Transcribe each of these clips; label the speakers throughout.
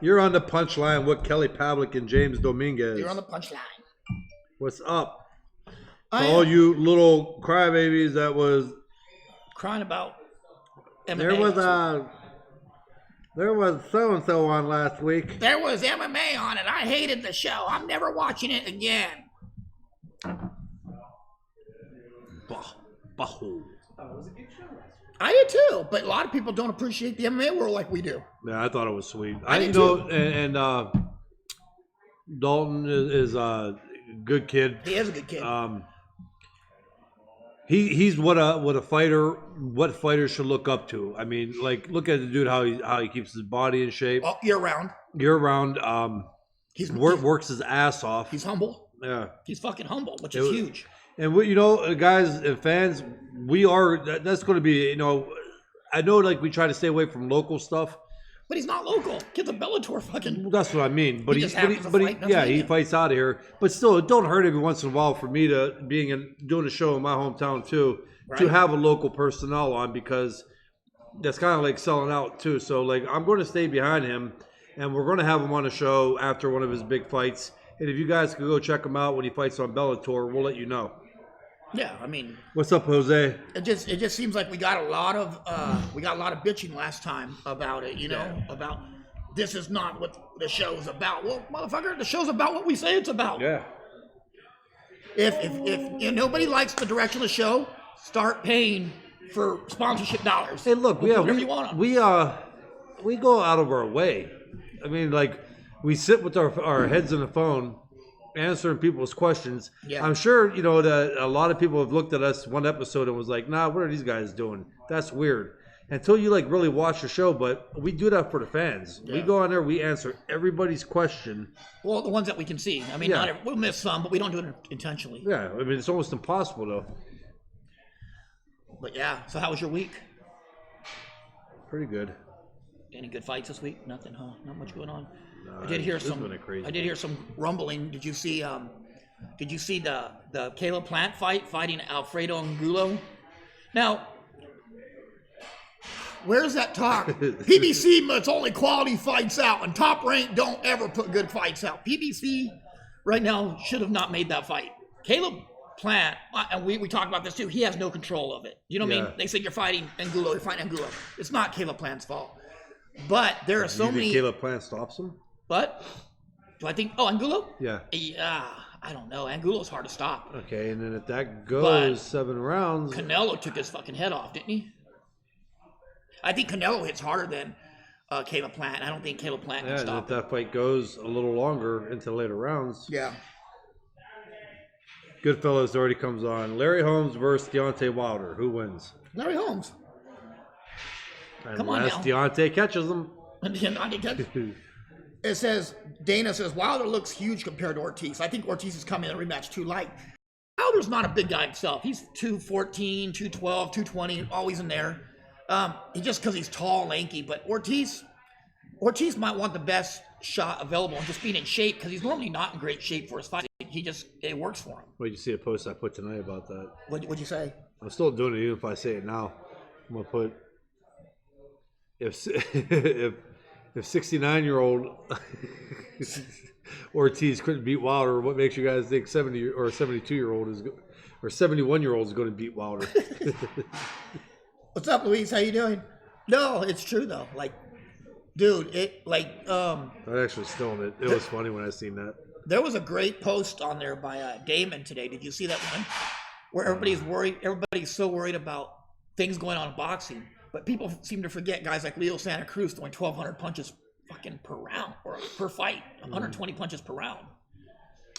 Speaker 1: You're on the punchline with Kelly Pavlik and James Dominguez.
Speaker 2: You're on the punchline.
Speaker 1: What's up? All you little crybabies that was
Speaker 2: crying about MMA.
Speaker 1: There was so-and-so on last week.
Speaker 2: There was MMA on it. I hated the show. I'm never watching it again.
Speaker 1: It was a good show.
Speaker 2: I did too, but a lot of people don't appreciate the MMA world like we do.
Speaker 1: Yeah, I thought it was sweet.
Speaker 2: I did too.
Speaker 1: And Dalton is a good kid.
Speaker 2: He is a good kid.
Speaker 1: He's what fighters should look up to. I mean, like, look at the dude how he keeps his body in shape.
Speaker 2: Oh, year round.
Speaker 1: He works his ass off.
Speaker 2: He's humble.
Speaker 1: Yeah,
Speaker 2: he's fucking humble, which is huge.
Speaker 1: And guys and fans, that's going to be, I know, like, we try to stay away from local stuff.
Speaker 2: But he's not local. Kid's a Bellator fucking.
Speaker 1: Well, that's what I mean. But he fights out of here. But still, it don't hurt every once in a while for me to doing a show in my hometown too, right, to have a local personnel on, because that's kind of like selling out too. So, like, I'm going to stay behind him, and we're going to have him on a show after one of his big fights. And if you guys could go check him out when he fights on Bellator, we'll let you know.
Speaker 2: Yeah, I mean,
Speaker 1: what's up, Jose?
Speaker 2: It just seems like we got a lot of bitching last time about it, about this is not what the show's about. Well, motherfucker, the show's about what we say it's about.
Speaker 1: Yeah.
Speaker 2: If nobody likes the direction of the show, start paying for sponsorship dollars.
Speaker 1: Hey, look, we go out of our way. I mean, like, we sit with our heads in the phone, answering people's questions. Yeah. I'm sure, that a lot of people have looked at us one episode and was like, nah, what are these guys doing? That's weird. Until you, like, really watch the show, but we do that for the fans. Yeah. We go on there, we answer everybody's question.
Speaker 2: Well, the ones that we can see. I mean, we'll miss some, but we don't do it intentionally.
Speaker 1: Yeah, I mean, it's almost impossible, though.
Speaker 2: But yeah, so how was your week?
Speaker 1: Pretty good.
Speaker 2: Any good fights this week? Nothing, huh? Not much going on.
Speaker 1: No,
Speaker 2: I did hear some rumbling. Did you see the Caleb Plant fighting Alfredo Angulo? Now, where's that talk? PBC puts only quality fights out, and Top Rank don't ever put good fights out. PBC right now should have not made that fight. Caleb Plant, and we talked about this too, he has no control of it. You know what I mean? They said you're fighting Angulo. It's not Caleb Plant's fault. But there are so many.
Speaker 1: Caleb Plant stops him?
Speaker 2: But do I think? Oh, Angulo?
Speaker 1: Yeah.
Speaker 2: I don't know. Angulo's hard to stop.
Speaker 1: Okay, and then if that goes 7 rounds,
Speaker 2: Canelo took his fucking head off, didn't he? I think Canelo hits harder than Caleb Plant. I don't think Caleb Plant can stop.
Speaker 1: And if that fight goes a little longer into later rounds.
Speaker 2: Yeah.
Speaker 1: Goodfellas already comes on. Larry Holmes versus Deontay Wilder. Who wins?
Speaker 2: Larry Holmes.
Speaker 1: Come on now. Deontay catches him.
Speaker 2: It says, Dana says, Wilder looks huge compared to Ortiz. I think Ortiz is coming in a rematch too light. Wilder's not a big guy himself. He's 214, 212, 220, always in there. Just because he's tall, lanky. But Ortiz might want the best shot available and just being in shape, because he's normally not in great shape for his fight. It works for him.
Speaker 1: Well, you see a post I put tonight about that.
Speaker 2: What'd you say?
Speaker 1: I'm still doing it even if I say it now. I'm going to put, if 69-year-old Ortiz couldn't beat Wilder, what makes you guys think 70 or 72-year-old is, or 71-year-old is going to beat Wilder?
Speaker 2: What's up, Luis? How you doing? No, it's true though. Like, dude, I
Speaker 1: actually filmed it. It was funny when I seen that.
Speaker 2: There was a great post on there by Damon today. Did you see that one? Where everybody's worried. Everybody's so worried about things going on in boxing. But people seem to forget guys like Leo Santa Cruz throwing 1,200 punches fucking per round or per fight, 120 punches per round.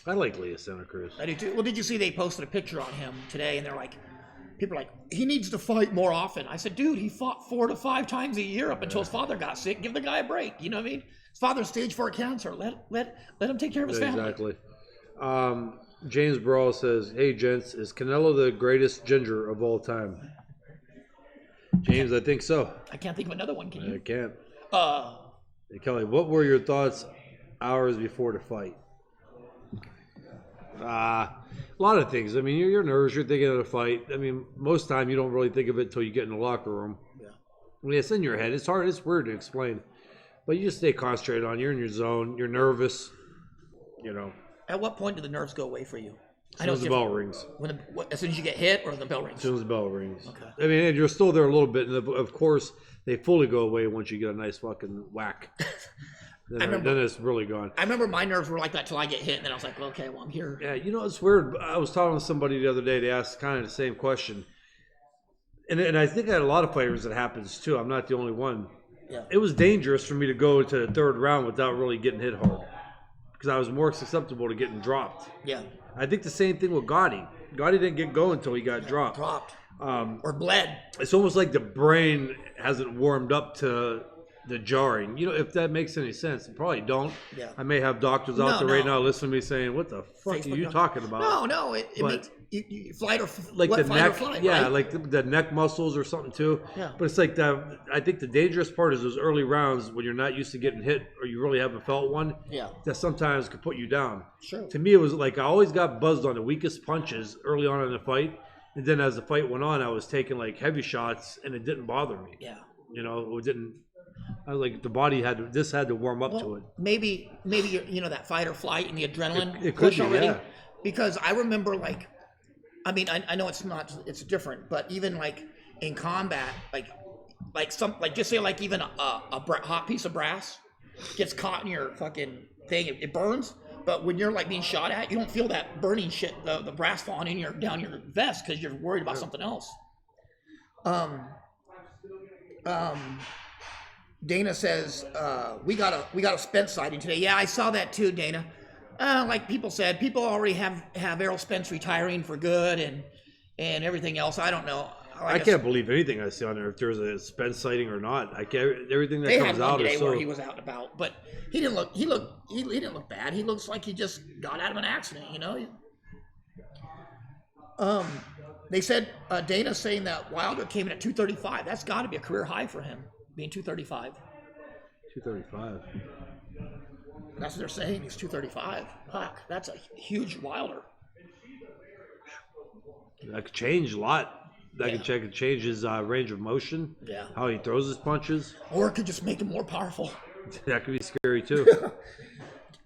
Speaker 1: I like Leo Santa Cruz.
Speaker 2: I do too. Well, did you see they posted a picture on him today, and they're like, people are like, he needs to fight more often. I said, dude, he fought 4 to 5 times a year up until his father got sick. Give the guy a break. You know what I mean? His father's stage 4 cancer. Let him take care of his family.
Speaker 1: Exactly. James Brawl says, hey, gents, is Canelo the greatest ginger of all time? James, I think so.
Speaker 2: I can't think of another one, can you?
Speaker 1: I can't. Hey, Kelly, what were your thoughts hours before the fight? A lot of things. I mean, you're nervous. You're thinking of the fight. I mean, most time you don't really think of it until you get in the locker room.
Speaker 2: Yeah.
Speaker 1: I mean, it's in your head. It's hard. It's weird to explain. But you just stay concentrated on. You're in your zone. You're nervous. You know.
Speaker 2: At what point do the nerves go away for you?
Speaker 1: As soon as the bell rings.
Speaker 2: As soon as you get hit, or the bell rings?
Speaker 1: As soon as the bell rings.
Speaker 2: Okay.
Speaker 1: I mean, you're still there a little bit, and of course, they fully go away once you get a nice fucking whack. Then it's really gone.
Speaker 2: I remember my nerves were like that till I get hit, and then I was like, okay, well, I'm here.
Speaker 1: Yeah, you know, it's weird. I was talking to somebody the other day. They asked kind of the same question. And I think at a lot of fighters it happens too. I'm not the only one.
Speaker 2: Yeah.
Speaker 1: It was dangerous for me to go to the third round without really getting hit hard. Because I was more susceptible to getting dropped.
Speaker 2: Yeah.
Speaker 1: I think the same thing with Gotti. Gotti didn't get going until he got dropped.
Speaker 2: Or bled.
Speaker 1: It's almost like the brain hasn't warmed up to the jarring. You know, if that makes any sense. It probably don't.
Speaker 2: Yeah.
Speaker 1: I may have doctors out there right now listening to me saying, what the fuck are you talking about?
Speaker 2: No, it makes you flight or
Speaker 1: like the neck,
Speaker 2: flight,
Speaker 1: yeah,
Speaker 2: right?
Speaker 1: like the neck muscles or something too.
Speaker 2: Yeah.
Speaker 1: But it's like that. I think the dangerous part is those early rounds when you're not used to getting hit or you really haven't felt one.
Speaker 2: Yeah.
Speaker 1: That sometimes could put you down.
Speaker 2: Sure.
Speaker 1: To me, it was like I always got buzzed on the weakest punches early on in the fight, and then as the fight went on, I was taking like heavy shots, and it didn't bother me.
Speaker 2: Yeah.
Speaker 1: You know, it didn't. I was like the body had to warm up to it.
Speaker 2: Maybe that fight or flight and the adrenaline
Speaker 1: it
Speaker 2: push
Speaker 1: could be,
Speaker 2: already.
Speaker 1: yeah.
Speaker 2: Because I remember I know it's different, but even like in combat, just say like even a hot piece of brass gets caught in your fucking thing, it burns. But when you're like being shot at, you don't feel that burning shit, the brass falling down your vest because you're worried about something else. Dana says we got a Spence sighting today. Yeah, I saw that too, Dana. Like people said, people already have Errol Spence retiring for good and everything else. I don't know.
Speaker 1: I can't believe anything I see on there. If there's a Spence sighting or not, I can't. Everything that comes out is so.
Speaker 2: Where he was out and about, but he didn't look. He didn't look bad. He looks like he just got out of an accident. You know. They said Dana's saying that Wilder came in at 235. That's got to be a career high for him, being 235.
Speaker 1: 235.
Speaker 2: That's what they're saying. He's 235. Fuck, that's a huge Wilder.
Speaker 1: That could change a lot. That could change his range of motion.
Speaker 2: Yeah.
Speaker 1: How he throws his punches.
Speaker 2: Or it could just make him more powerful.
Speaker 1: That could be scary too.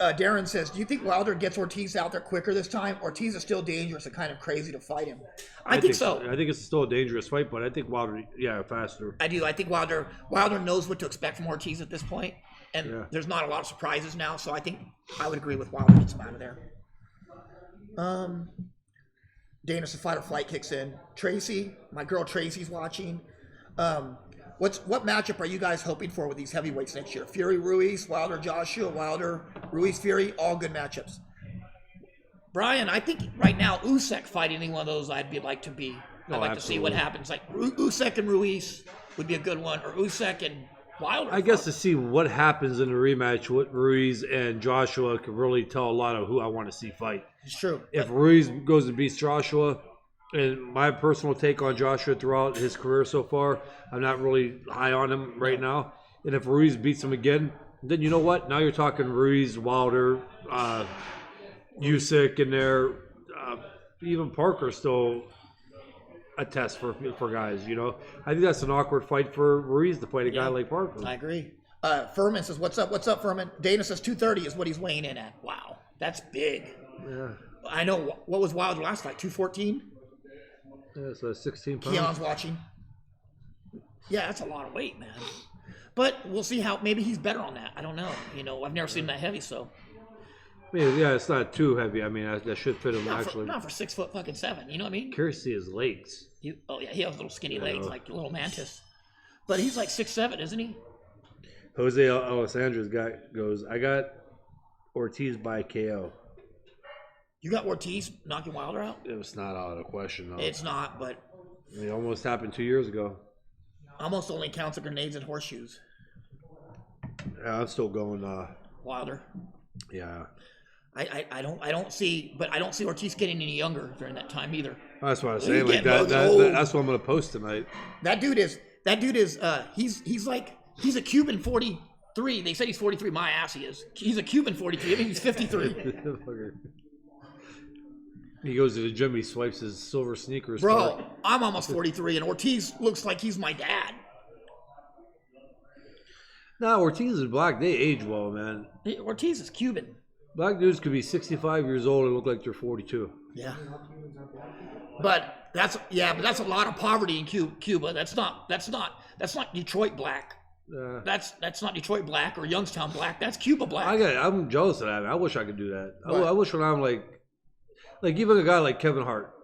Speaker 2: Darren says, do you think Wilder gets Ortiz out there quicker this time? Ortiz is still dangerous and kind of crazy to fight him. I think so.
Speaker 1: I think it's still a dangerous fight, but I think Wilder, faster.
Speaker 2: I do. I think Wilder knows what to expect from Ortiz at this point, and there's not a lot of surprises now. So I think I would agree with Wilder gets him out of there. Dana says fight or flight kicks in. Tracy, my girl Tracy's watching. What matchup are you guys hoping for with these heavyweights next year? Fury, Ruiz, Wilder, Joshua, Wilder, Ruiz, Fury, all good matchups. Brian, I think right now Usyk fighting any one of those I'd like to see what happens. Like Usyk and Ruiz would be a good one, or Usyk and Wilder.
Speaker 1: I guess to see what happens in the rematch with Ruiz and Joshua could really tell a lot of who I want to see fight.
Speaker 2: It's true.
Speaker 1: If Ruiz goes and beats Joshua, and my personal take on Joshua throughout his career so far, I'm not really high on him right now. And if Ruiz beats him again, then you know what? Now you're talking Ruiz, Wilder, Usyk in there. Even Parker still a test for guys, you know. I think that's an awkward fight for Ruiz to fight a guy like Parker.
Speaker 2: I agree. Furman says, what's up, Furman? Dana says 230 is what he's weighing in at. Wow, that's big.
Speaker 1: Yeah.
Speaker 2: I know. What was Wilder last fight? 214?
Speaker 1: Yeah, so 16 pounds.
Speaker 2: Keon's watching. Yeah, that's a lot of weight, man. But we'll see how, maybe he's better on that. I don't know. You know, I've never seen him that heavy, so.
Speaker 1: I mean, yeah, it's not too heavy. I mean, that should fit him actually.
Speaker 2: Not for 6'7". You know what I mean?
Speaker 1: Curious to see his legs.
Speaker 2: He has little skinny legs like a little mantis. But he's like 6'7", isn't he?
Speaker 1: Jose Alessandro's goes, I got Ortiz by KO.
Speaker 2: You got Ortiz knocking Wilder out?
Speaker 1: It was not out of the question, though.
Speaker 2: It's not, but...
Speaker 1: It almost happened 2 years ago.
Speaker 2: Almost only counts of grenades and horseshoes.
Speaker 1: Yeah, I'm still going,
Speaker 2: Wilder.
Speaker 1: Yeah.
Speaker 2: I don't see Ortiz getting any younger during that time either.
Speaker 1: That's what I was saying. Like that's what I'm going to post tonight.
Speaker 2: That dude is, he's a Cuban 43. They said he's 43. My ass he is. He's a Cuban 43. I mean, he's 53.
Speaker 1: He goes to the gym, he swipes his silver sneakers.
Speaker 2: Bro, I'm almost 43, and Ortiz looks like he's my dad.
Speaker 1: No, Ortiz and Black, they age well, man.
Speaker 2: Ortiz is Cuban.
Speaker 1: Black dudes could be 65 years old and look like they're 42.
Speaker 2: Yeah. But that's a lot of poverty in Cuba. That's not Detroit black. That's not Detroit black or Youngstown black. That's Cuba black.
Speaker 1: I'm jealous of that. I wish I could do that. I wish when I'm like even a guy like Kevin Hart.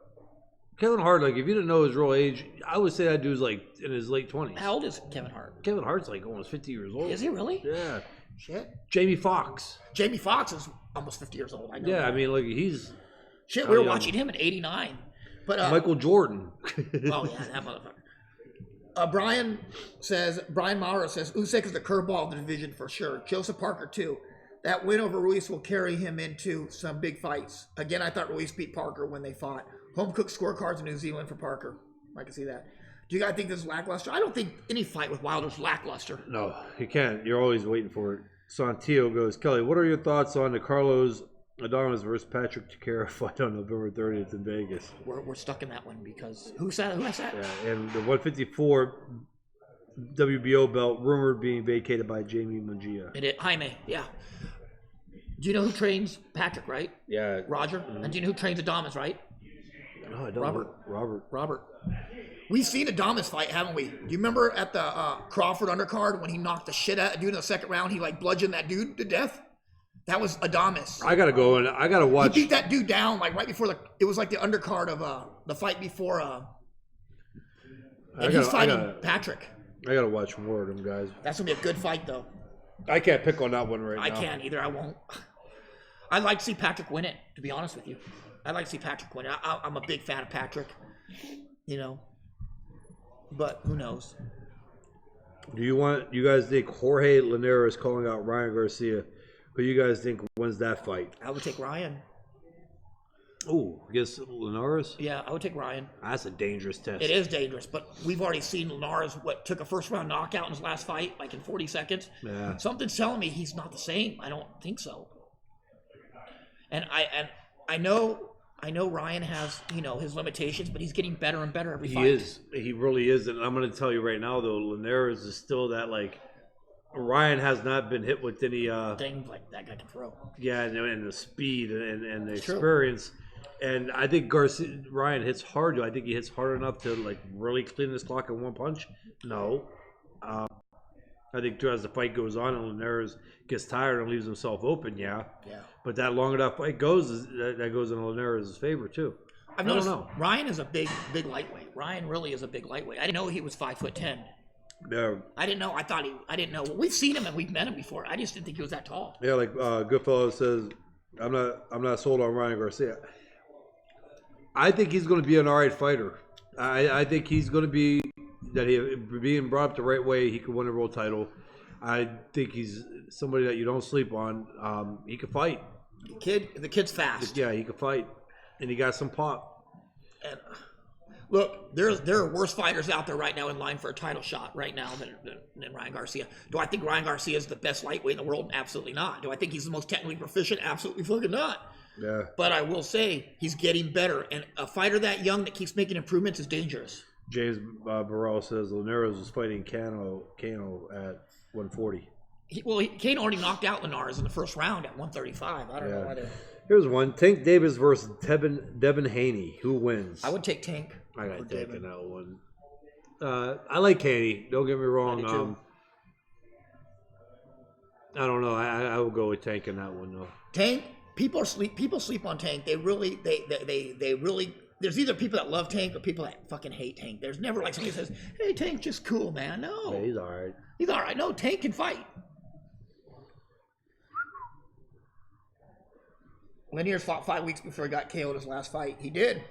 Speaker 1: Kevin Hart, like if you didn't know his real age, I would say that dude's like in his late 20s.
Speaker 2: How old is Kevin Hart?
Speaker 1: Kevin Hart's like almost 50 years old.
Speaker 2: Is he really?
Speaker 1: Yeah.
Speaker 2: Shit.
Speaker 1: Jamie Foxx.
Speaker 2: Jamie Foxx is almost 50 years old. I know.
Speaker 1: Yeah,
Speaker 2: that.
Speaker 1: I mean, like he's.
Speaker 2: Shit, we were watching him at 89. But
Speaker 1: Michael Jordan.
Speaker 2: Oh yeah, that motherfucker. Brian Maurer says Usyk is the curveball of the division for sure. Joseph Parker too. That win over Ruiz will carry him into some big fights. Again, I thought Ruiz beat Parker when they fought. Home cooked scorecards in New Zealand for Parker. I can see that. Do you guys think this is lackluster? I don't think any fight with Wilder's lackluster.
Speaker 1: No, you can't. You're always waiting for it. Santillo goes, Kelly, what are your thoughts on the Carlos Adames versus Patrick Takara fight on November 30th in Vegas?
Speaker 2: We're stuck in that one because who said that?
Speaker 1: Yeah, and the 154 WBO belt rumored being vacated by Jamie Munguia.
Speaker 2: Jaime, yeah. Do you know who trains Patrick, right?
Speaker 1: Yeah.
Speaker 2: Roger.
Speaker 1: Mm-hmm.
Speaker 2: And do you know who trains Adames, right?
Speaker 1: No, I don't. Robert.
Speaker 2: We've seen Adames fight, haven't we? Do you remember at the Crawford undercard when he knocked the shit out of a dude in the second round? He like bludgeoned that dude to death. That was Adames.
Speaker 1: I gotta go and I gotta watch.
Speaker 2: He beat that dude down like right before it was like the undercard of the fight before. And he's fighting Patrick.
Speaker 1: I gotta watch more of them guys.
Speaker 2: That's gonna be a good fight though.
Speaker 1: I can't pick on that one now.
Speaker 2: I can't either. I won't. I'd like to see Patrick win it. To be honest with you, I'd like to see Patrick win it. I'm a big fan of Patrick. You know. But who knows?
Speaker 1: Do you guys think Jorge Linares is calling out Ryan Garcia? Who you guys think wins that fight?
Speaker 2: I would take Ryan.
Speaker 1: Oh, against Linares?
Speaker 2: Yeah, I would take Ryan.
Speaker 1: That's a dangerous test.
Speaker 2: It is dangerous, but we've already seen Linares took a first round knockout in his last fight, like in 40 seconds.
Speaker 1: Yeah.
Speaker 2: Something's telling me he's not the same. I don't think so. And I know Ryan has, his limitations, but he's getting better and better every fight.
Speaker 1: He is. He really is. And I'm going to tell you right now, though, Linares is still that, Ryan has not been hit with any...
Speaker 2: thing like that guy can throw.
Speaker 1: Yeah, and the speed and the experience. And I think Ryan hits hard. Do I think he hits hard enough to, really clean this clock in one punch? No. I think as the fight goes on and Linares gets tired and leaves himself open, yeah. But that long enough fight goes, that goes in Linares' favor too.
Speaker 2: I don't know. Ryan is a big lightweight. Ryan really is a big lightweight. I didn't know he was 5'10".
Speaker 1: Yeah.
Speaker 2: I didn't know. I didn't know. Well, we've seen him and we've met him before. I just didn't think he was that tall.
Speaker 1: Yeah, Goodfellas says, I'm not sold on Ryan Garcia. I think he's going to be an all right fighter. I think he's going to be being brought up the right way. He could win a world title. I think he's somebody that you don't sleep on. He could fight.
Speaker 2: The kid's fast.
Speaker 1: Yeah, he could fight, and he got some pop.
Speaker 2: And look, there are worse fighters out there right now in line for a title shot right now than Ryan Garcia. Do I think Ryan Garcia is the best lightweight in the world? Absolutely not. Do I think he's the most technically proficient? Absolutely fucking not.
Speaker 1: Yeah. But
Speaker 2: I will say he's getting better, and a fighter that young that keeps making improvements is dangerous.
Speaker 1: James Burrell says Linares is fighting Cano at 140.
Speaker 2: Kane already knocked out Linares in the first round at 135. I don't know why they...
Speaker 1: Here's one. Tank Davis versus Devin Haney. Who wins?
Speaker 2: I would take Tank.
Speaker 1: I got Tank in that one. I like Haney. Don't get me wrong. I don't know. I will go with Tank in that one though.
Speaker 2: Tank. People sleep on Tank. They really. There's either people that love Tank or people that fucking hate Tank. There's never somebody says, "Hey, Tank's just cool, man." No.
Speaker 1: Yeah, he's all right.
Speaker 2: He's all right. No, Tank can fight. Lanier's fought 5 weeks before he got KO'd his last fight. He did.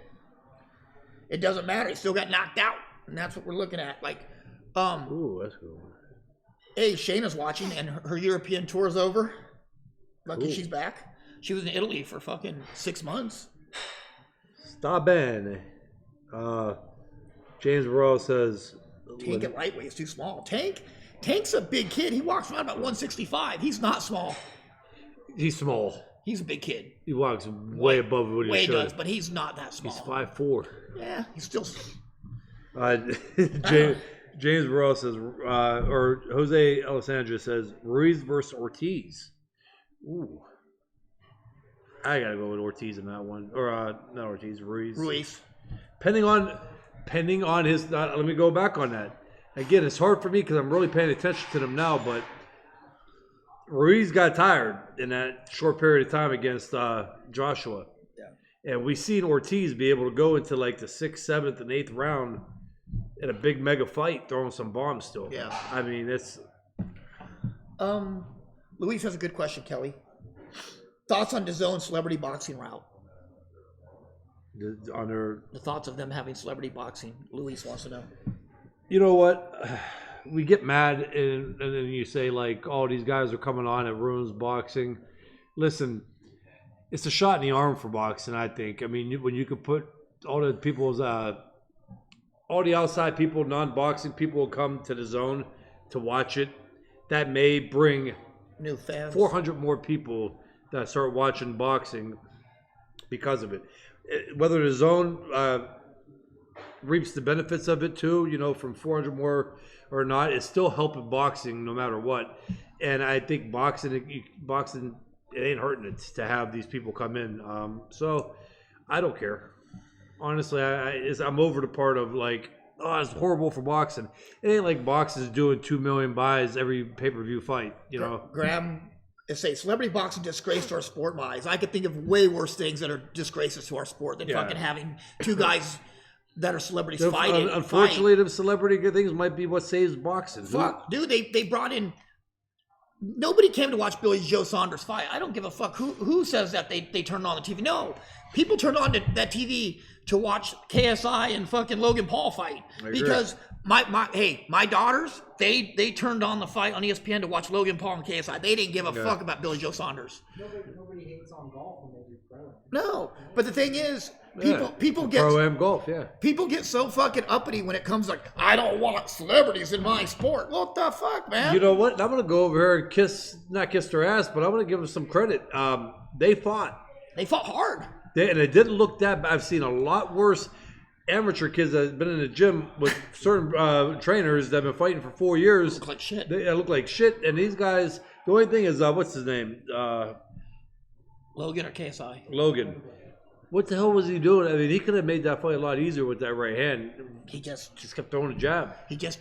Speaker 2: It doesn't matter. He still got knocked out, and that's what we're looking at.
Speaker 1: Ooh, that's cool.
Speaker 2: Hey, Shayna's watching, and her European tour is over. Lucky she's back. She was in Italy for fucking 6 months.
Speaker 1: Sta bene. James Burrell says
Speaker 2: Tank at lightweight is too small. Tank's a big kid. He walks around about 165. He's not small.
Speaker 1: He's small.
Speaker 2: He's a big kid.
Speaker 1: He walks way above what he should.
Speaker 2: Way does, but he's not that small.
Speaker 1: He's 5'4".
Speaker 2: Yeah, he's still.
Speaker 1: James Burrell says, or Jose Alessandro says, Ruiz versus Ortiz. Ooh. I gotta go with Ortiz in that one, or not Ortiz, Ruiz.
Speaker 2: Ruiz.
Speaker 1: Pending on his. Let me go back on that. Again, it's hard for me because I'm really paying attention to them now, but Ruiz got tired in that short period of time against Joshua, and we've seen Ortiz be able to go into like the 6th, 7th, and 8th round in a big mega fight, throwing some bombs still.
Speaker 2: Yeah,
Speaker 1: I mean it's.
Speaker 2: Luis has a good question, Kelly. Thoughts on DAZN celebrity boxing route?
Speaker 1: The
Speaker 2: thoughts of them having celebrity boxing. Luis wants to know.
Speaker 1: You know what? We get mad and then you say like, "Oh, these guys are coming on. It ruins boxing." Listen, it's a shot in the arm for boxing. I think. I mean, when you could put all the people's, all the outside people, non-boxing people, will come to the zone to watch it. That may bring
Speaker 2: new fans,
Speaker 1: 400 more people that start watching boxing because of it. Whether the zone reaps the benefits of it too, from 400 more or not, it's still helping boxing no matter what. And I think boxing, it ain't hurting it to have these people come in. So I don't care. Honestly, I'm over the part of like, oh, it's horrible for boxing. It ain't like boxing is doing 2 million buys every pay-per-view fight,
Speaker 2: Graham, say celebrity boxing disgrace to our sport, my eyes. I could think of way worse things that are disgraces to our sport than fucking having two guys that are celebrities fighting.
Speaker 1: Unfortunately, the celebrity things might be what saves boxing.
Speaker 2: Fuck, dude, they brought in. Nobody came to watch Billy Joe Saunders fight. I don't give a fuck who says that they turned on the TV. No, people turned on that TV to watch KSI and fucking Logan Paul fight because my daughters they turned on the fight on ESPN to watch Logan Paul and KSI. They didn't give a fuck about Billy Joe Saunders.
Speaker 3: Nobody hates on golf when they do pro.
Speaker 2: No, but the thing is, people get
Speaker 1: pro-am golf. Yeah,
Speaker 2: people get so fucking uppity when it comes like, I don't want celebrities in my sport. What the fuck, man?
Speaker 1: You know what? I'm gonna go over here and not kiss their ass, but I'm gonna give them some credit. They fought.
Speaker 2: They fought hard.
Speaker 1: And it didn't look that bad. I've seen a lot worse amateur kids that have been in the gym with certain trainers that have been fighting for 4 years.
Speaker 2: Look like shit.
Speaker 1: They look like shit. And these guys, the only thing is, what's his name?
Speaker 2: Logan or KSI?
Speaker 1: Logan. What the hell was he doing? I mean, he could have made that fight a lot easier with that right hand.
Speaker 2: He just
Speaker 1: kept throwing a jab.
Speaker 2: He just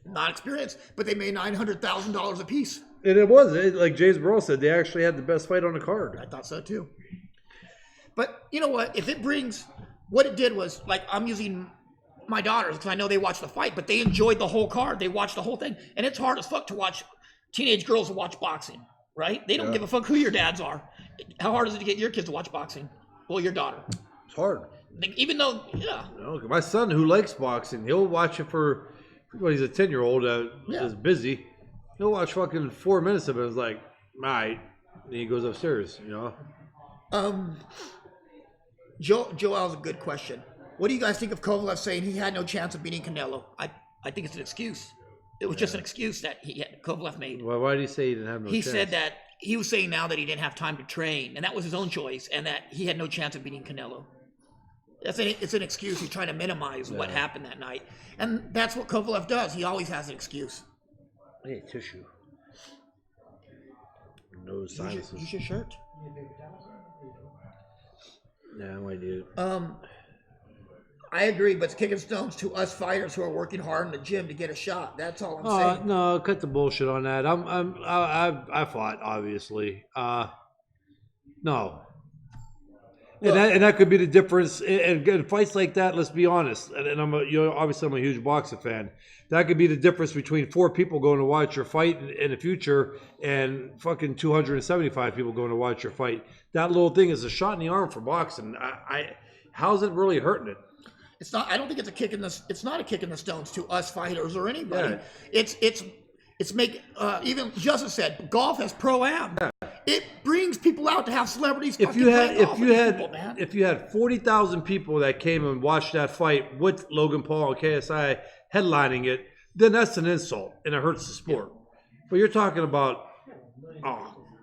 Speaker 2: not experienced, but they made $900,000 a piece.
Speaker 1: And it was like James Burrell said, they actually had the best fight on the card.
Speaker 2: I thought so too. But you know what? If it brings, what it did was, like, I'm using my daughters because I know they watched the fight, but they enjoyed the whole card. They watched the whole thing, and it's hard as fuck to watch teenage girls to watch boxing, right? They don't give a fuck who your dads are. How hard is it to get your kids to watch boxing? Well, your daughter.
Speaker 1: It's hard.
Speaker 2: Even though,
Speaker 1: my son who likes boxing, he'll watch it for. Well, he's a 10-year-old that is busy. He'll watch fucking 4 minutes of it. It's like, all right. Then he goes upstairs,
Speaker 2: Joel has a good question. What do you guys think of Kovalev saying he had no chance of beating Canelo? I think it's an excuse. It was just an excuse that Kovalev made.
Speaker 1: Well, why did he say he didn't have no chance?
Speaker 2: He said that he was saying now that he didn't have time to train, and that was his own choice, and that he had no chance of beating Canelo. It's an excuse. He's trying to minimize what happened that night. And that's what Kovalev does. He always has an excuse.
Speaker 1: I need tissue. No sinuses.
Speaker 2: Use your shirt.
Speaker 1: Yeah, I do.
Speaker 2: I agree, but it's kicking stones to us fighters who are working hard in the gym to get a shot. That's all I'm saying.
Speaker 1: No, cut the bullshit on that. I fought, obviously. No. And that could be the difference. And fights like that, let's be honest. And obviously I'm a huge boxing fan. That could be the difference between 4 people going to watch your fight in the future and fucking 275 people going to watch your fight. That little thing is a shot in the arm for boxing. How's it really hurting it?
Speaker 2: It's not. I don't think it's a kick in the. It's not a kick in the stones to us fighters or anybody. Yeah. It's make. Even Justice said golf has pro-am. Yeah. It brings people out to have celebrities. If you
Speaker 1: had 40,000 people that came and watched that fight with Logan Paul and KSI headlining it, then that's an insult and it hurts the sport. But you're talking about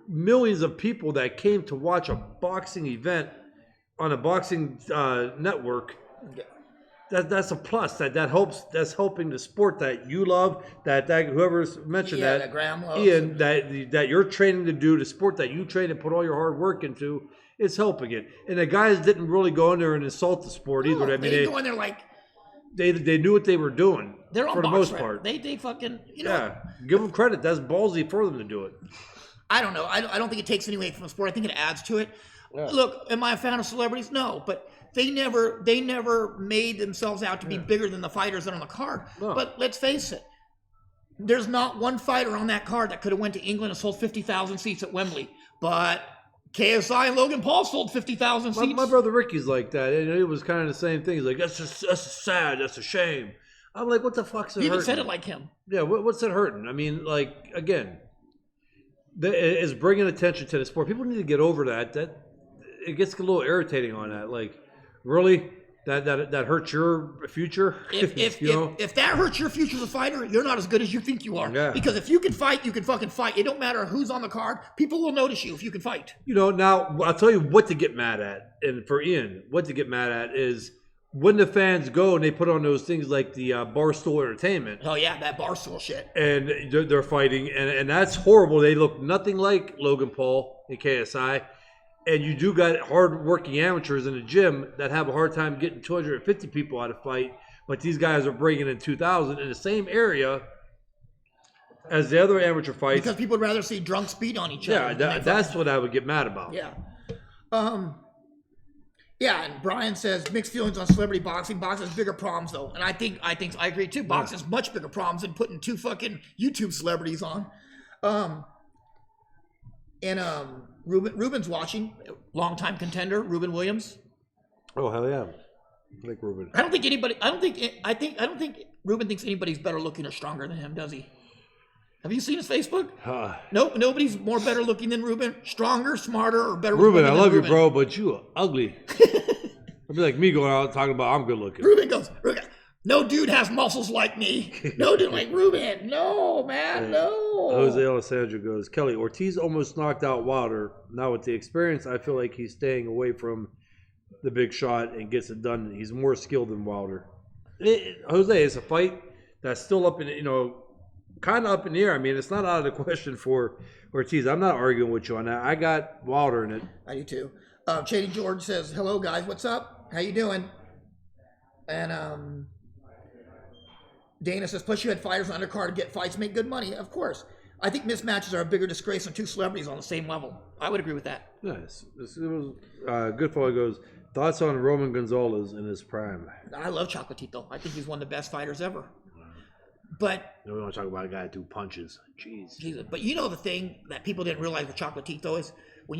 Speaker 1: millions of people that came to watch a boxing event on a boxing network. that's a plus. That's helping the sport that you love. That whoever's mentioned that
Speaker 2: Graham loves,
Speaker 1: Ian, that you're training to do, the sport that you train and put all your hard work into, it's helping it. And the guys didn't really go in there and insult the sport either. I mean,
Speaker 2: they go in there like
Speaker 1: they knew what they were doing.
Speaker 2: They're on
Speaker 1: for the
Speaker 2: box
Speaker 1: most
Speaker 2: rep.
Speaker 1: part.
Speaker 2: They fucking
Speaker 1: give them credit. That's ballsy for them to do it.
Speaker 2: I don't know. I don't think it takes any away from the sport. I think it adds to it.
Speaker 1: Yeah.
Speaker 2: Look, am I a fan of celebrities? No, but they never made themselves out to be bigger than the fighters that are on the card.
Speaker 1: No.
Speaker 2: But let's face it, there's not one fighter on that card that could have went to England and sold 50,000 seats at Wembley. But KSI and Logan Paul sold 50,000 seats.
Speaker 1: My brother Ricky's like that, and it was kind of the same thing. He's like, that's sad, that's a shame. I'm like, what the fuck's it hurting?
Speaker 2: You even said it like him.
Speaker 1: Yeah, what's it hurting? I mean, like, again, it's bringing attention to the sport. People need to get over that. That it gets a little irritating on that. Like, really, that hurts your future.
Speaker 2: If that hurts your future as a fighter, you're not as good as you think you are.
Speaker 1: Yeah.
Speaker 2: Because if you can fight, you can fucking fight. It don't matter who's on the card. People will notice you if you can fight.
Speaker 1: Now I'll tell you what to get mad at, and for Ian, what to get mad at is when the fans go and they put on those things like the Barstool Entertainment.
Speaker 2: Oh yeah, that Barstool shit.
Speaker 1: And they're fighting, and that's horrible. They look nothing like Logan Paul and KSI. And you do got hard-working amateurs in the gym that have a hard time getting 250 people out of fight, but these guys are bringing in 2,000 in the same area as the other amateur fights.
Speaker 2: Because people would rather see drunks beat on each other.
Speaker 1: Yeah, that's what I would get mad about.
Speaker 2: Yeah. Yeah, and Brian says mixed feelings on celebrity boxing. Boxing has bigger problems though, and I agree too. Boxing has much bigger problems than putting two fucking YouTube celebrities on. Ruben's watching, longtime contender Ruben Williams.
Speaker 1: Oh hell yeah, I like Ruben.
Speaker 2: I don't think Ruben thinks anybody's better looking or stronger than him, does he? Have you seen his Facebook? Nope, nobody's more better looking than Ruben. Stronger, smarter, or better.
Speaker 1: Ruben, I love you, bro, but you are ugly. It'd be like me going out talking about I'm good looking.
Speaker 2: Ruben goes, no dude has muscles like me. No dude like Ruben. No, man, no.
Speaker 1: Jose Alessandro goes, Kelly, Ortiz almost knocked out Wilder. Now with the experience, I feel like he's staying away from the big shot and gets it done. He's more skilled than Wilder. Jose, it's a fight that's still up in, kind of up in the air. I mean, it's not out of the question for Ortiz. I'm not arguing with you on that. I got Wilder in it.
Speaker 2: I do too. Shady George says, hello guys, what's up? How you doing? And Dana says, plus you had fighters on undercard to get fights, make good money. Of course. I think mismatches are a bigger disgrace than two celebrities on the same level. I would agree with that.
Speaker 1: Nice. It was good fellow goes, thoughts on Roman Gonzalez in his prime?
Speaker 2: I love Chocolatito. I think he's one of the best fighters ever. But
Speaker 1: we want to talk about a guy who punches. Jeez.
Speaker 2: Jesus. But the thing that people didn't realize with Chocolatito is when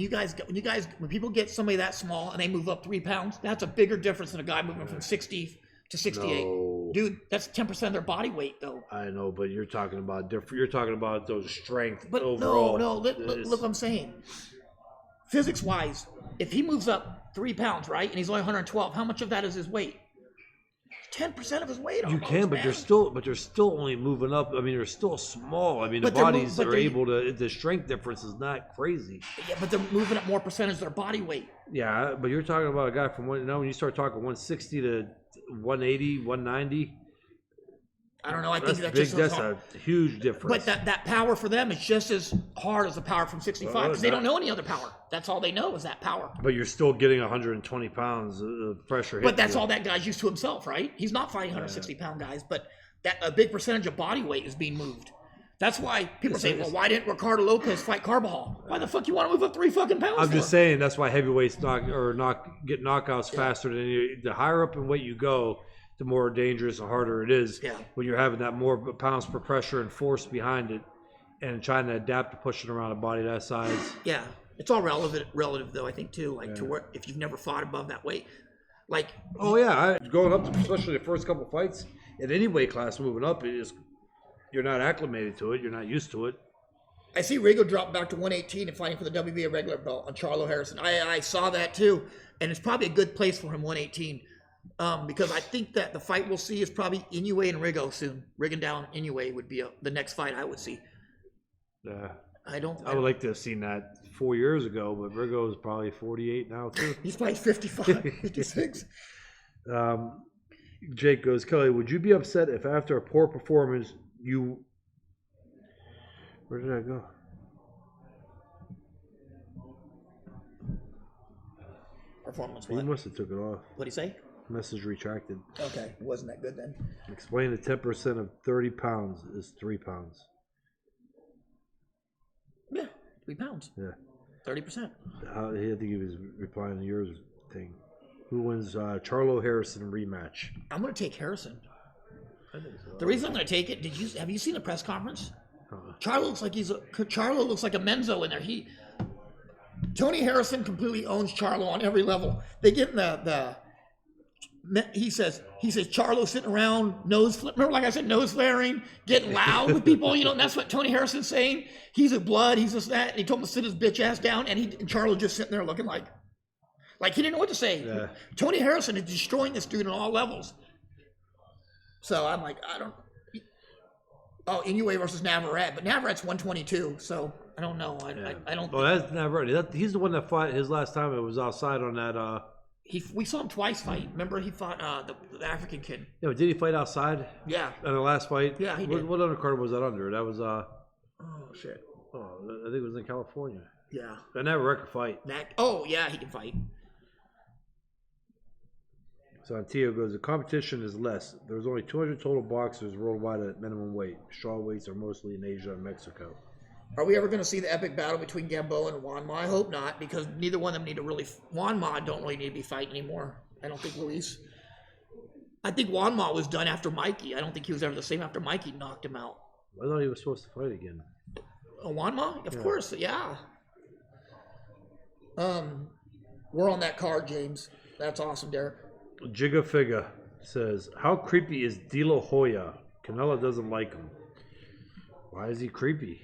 Speaker 2: people get somebody that small and they move up 3 pounds, that's a bigger difference than a guy moving from 60 to 68.
Speaker 1: No.
Speaker 2: Dude, that's 10% of their body weight though.
Speaker 1: I know, but you're talking about different. You're talking about those strength.
Speaker 2: But
Speaker 1: overall.
Speaker 2: no. Look what I'm saying. Physics wise, if he moves up 3 pounds, right, and he's only 112, how much of that is his weight? 10% of his weight.
Speaker 1: You can, but they're still only moving up. I mean, they're still small. I mean, the bodies are able to. The strength difference is not crazy.
Speaker 2: Yeah, but they're moving up more percentage of their body weight.
Speaker 1: Yeah, but you're talking about a guy from when you start talking 160 to 180, 190.
Speaker 2: I don't know. I think
Speaker 1: that's a huge difference.
Speaker 2: But that power for them is just as hard as the power from 65 because they don't know any other power. That's all they know is that power.
Speaker 1: But you're still getting 120 pounds of pressure.
Speaker 2: But that's all that guy's used to himself, right? He's not fighting 160-pound guys, but that a big percentage of body weight is being moved. That's why people say, well, why didn't Ricardo Lopez fight Carbajal? Why the fuck you want to move up 3 fucking pounds?
Speaker 1: I'm just saying that's why heavyweights get knockouts faster than the higher up in weight you go, the more dangerous and harder it is when you're having that more pounds per pressure and force behind it and trying to adapt to pushing around a body that size.
Speaker 2: Yeah. It's all relative though, I think too, to where if you've never fought above that weight.
Speaker 1: Going up to especially the first couple fights in any weight class moving up you're not acclimated to it, you're not used to it.
Speaker 2: I see Rigo drop back to 118 and fighting for the WBA regular belt on Charlo Harrison. I saw that too, and it's probably a good place for him 118. Because I think that the fight we'll see is probably Inoue and Rigo soon. Rigging down Inoue would be the next fight I would see.
Speaker 1: Yeah.
Speaker 2: I would
Speaker 1: like to have seen that 4 years ago, but Rigo is probably 48 now too.
Speaker 2: He's probably 55, 56.
Speaker 1: Jake goes, Kelly, would you be upset if after a poor performance you... Where did I go?
Speaker 2: Performance
Speaker 1: He
Speaker 2: what?
Speaker 1: must have took it off.
Speaker 2: What'd he say?
Speaker 1: Message retracted.
Speaker 2: Okay, it wasn't that good then.
Speaker 1: Explain that 10% of 30 pounds is 3 pounds.
Speaker 2: Yeah, 3 pounds.
Speaker 1: Yeah.
Speaker 2: 30%.
Speaker 1: I think he was replying to yours thing. Who wins Charlo Harrison rematch?
Speaker 2: I'm gonna take Harrison.
Speaker 1: I think so.
Speaker 2: The reason I'm gonna take it, have you seen the press conference? Charlo looks like a Menzo in there. Tony Harrison completely owns Charlo on every level. They get in he says Charlo sitting around remember, like I said, nose flaring, getting loud with people, and that's what Tony Harrison's saying. He's a blood, he's this, that, and he told him to sit his bitch ass down, and Charlo just sitting there looking like he didn't know what to say. Yeah. Tony Harrison is destroying this dude on all levels. So I'm like, Inoue versus Navarrete, but Navarrete's 122, so I don't know. I don't.
Speaker 1: Well, that's Navarrete. He's the one that fought his last time. It was outside on that.
Speaker 2: We saw him twice fight. Remember, he fought the African kid.
Speaker 1: Yeah, but did he fight outside?
Speaker 2: Yeah.
Speaker 1: In the last fight?
Speaker 2: Yeah, he did.
Speaker 1: What undercard was that under? That was
Speaker 2: Oh shit.
Speaker 1: Oh, I think it was in California.
Speaker 2: Yeah.
Speaker 1: That Navarrete could fight.
Speaker 2: Yeah, he can fight.
Speaker 1: So Antio goes, the competition is less. There's only 200 total boxers worldwide at minimum weight. Straw weights are mostly in Asia and Mexico.
Speaker 2: Are we ever going to see the epic battle between Gamboa and Juanma? I hope not, because neither one of them need to really... Juanma don't really need to be fighting anymore. I don't think Luis. I think Juanma was done after Mikey. I don't think he was ever the same after Mikey knocked him out.
Speaker 1: I thought he was supposed to fight again.
Speaker 2: Juanma? Of course, yeah. We're on that card, James. That's awesome, Derek.
Speaker 1: Jigga Figga says, how creepy is De La Hoya? Canelo doesn't like him. Why is he creepy?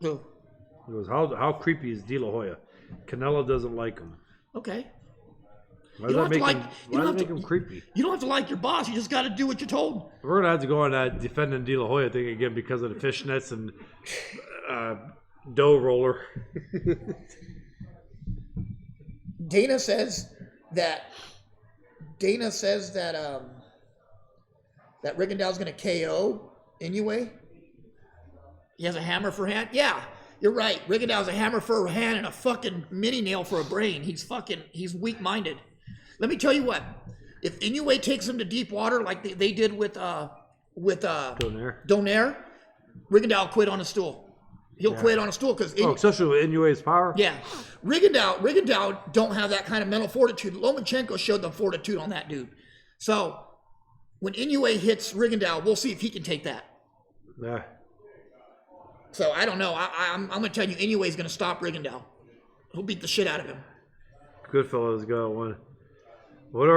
Speaker 2: Who?
Speaker 1: He goes, how creepy is De La Hoya? Canelo doesn't like him.
Speaker 2: Okay.
Speaker 1: Why does that make him creepy?
Speaker 2: You don't have to like your boss. You just got to do what you're told.
Speaker 1: We're going to have to go on that defending De La Hoya thing again because of the fishnets and dough roller.
Speaker 2: Dana says that that Rigondeaux's going to KO Inoue. He has a hammer for hand. Yeah, you're right. Rigondeaux's a hammer for a hand and a fucking mini nail for a brain. He's weak-minded. Let me tell you what. If Inoue takes him to deep water like they did with Donaire, Rigondeaux will quit on a stool. He'll quit on a stool because
Speaker 1: especially with Inoue's power.
Speaker 2: Yeah, Rigondeaux don't have that kind of mental fortitude. Lomachenko showed the fortitude on that dude. So when Inoue hits Rigondeaux, we'll see if he can take that.
Speaker 1: Yeah.
Speaker 2: So I don't know. I'm going to tell you, Inoue's going to stop Rigondeaux. He'll beat the shit out of him.
Speaker 1: Goodfellas got one. What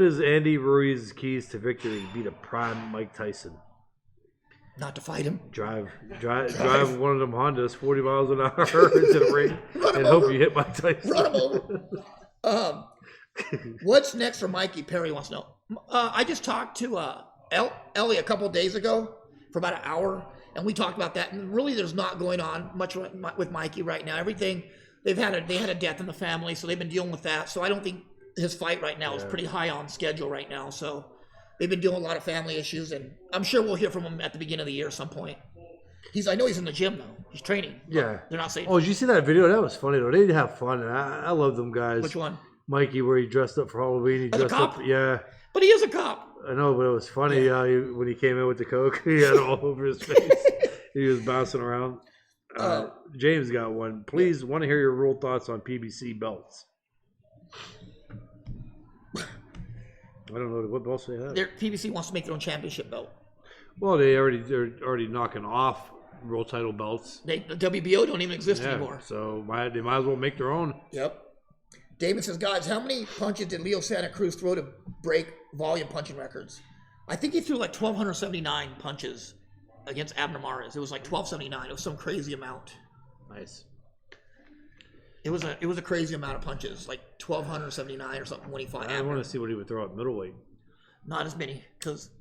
Speaker 1: is Andy Ruiz's keys to victory? Beat a prime Mike Tyson.
Speaker 2: Not to fight him.
Speaker 1: Drive one of them Hondas 40 miles an hour into the ring and hope you hit Mike Tyson.
Speaker 2: Run him over. What's next for Mikey? Perry wants to know. I just talked to Ellie a couple of days ago for about an hour, and we talked about that. And really, there's not going on much with Mikey right now. Everything they had a death in the family, so they've been dealing with that. So I don't think his fight right now is pretty high on schedule right now. So they've been dealing with a lot of family issues, and I'm sure we'll hear from him at the beginning of the year at some point. I know he's in the gym though. He's training.
Speaker 1: Yeah,
Speaker 2: they're not saying.
Speaker 1: Oh, did you see that video? That was funny though. They have fun, and I love them guys.
Speaker 2: Which one?
Speaker 1: Mikey, where he dressed up for Halloween. He
Speaker 2: dressed
Speaker 1: a cop?
Speaker 2: Up. Yeah. But he is a cop.
Speaker 1: I know, but it was funny when he came in with the coke. He had it all over his face. He was bouncing around. James got one. Please, want to hear your real thoughts on PBC belts. I don't know what belts they have.
Speaker 2: PBC wants to make their own championship belt.
Speaker 1: Well, they're already knocking off world title belts.
Speaker 2: The WBO don't even exist anymore.
Speaker 1: So they might as well make their own.
Speaker 2: Yep. David says, guys, how many punches did Leo Santa Cruz throw to break volume punching records? I think he threw like 1,279 punches against Abner Mares. It was like 1,279. It was some crazy amount.
Speaker 1: Nice.
Speaker 2: It was a crazy amount of punches, like 1,279 or something when he fought Abner.
Speaker 1: I want to see what he would throw at middleweight.
Speaker 2: Not as many, because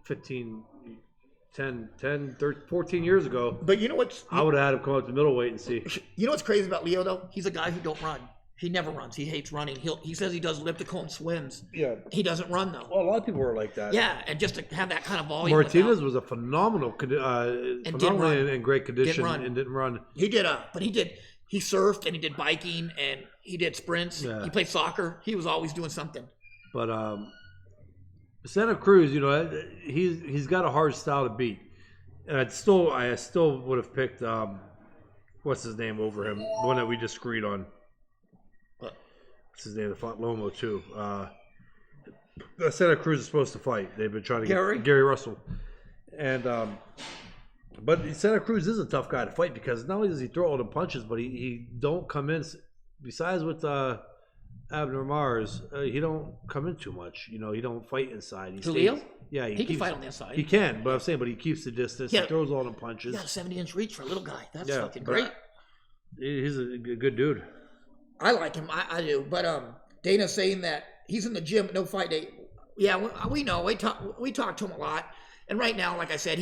Speaker 1: 10, 13, 14 years ago.
Speaker 2: But you know what's...
Speaker 1: I would have had him come up to middleweight and see.
Speaker 2: You know what's crazy about Leo, though? He's a guy who don't run. He never runs. He hates running. He says he does elliptical and swims.
Speaker 1: Yeah.
Speaker 2: He doesn't run though.
Speaker 1: Well, a lot of people are like that.
Speaker 2: Yeah, and just to have that kind of volume.
Speaker 1: Martinez was a phenomenal in great condition and didn't run.
Speaker 2: He did he surfed and he did biking and he did sprints. Yeah. He played soccer. He was always doing something.
Speaker 1: But Santa Cruz, he's got a hard style to beat. And I still would have picked what's his name over him, the one that we just agreed on. What's his name? The fought Lomo too. Santa Cruz is supposed to fight. They've been trying to get Gary Russell, and but Santa Cruz is a tough guy to fight because not only does he throw all the punches, but he don't come in. Besides with Abner Mars, he don't come in too much. He don't fight inside.
Speaker 2: Julio?
Speaker 1: Yeah,
Speaker 2: he can fight on the inside.
Speaker 1: He can, but I'm saying, but he keeps the distance. He throws all the punches.
Speaker 2: He got a 70-inch reach for a little guy. That's fucking great.
Speaker 1: He's a good dude.
Speaker 2: I like him. I do. But Dana's saying that he's in the gym, no fight day. Yeah, we know. We talk to him a lot. And right now, like I said,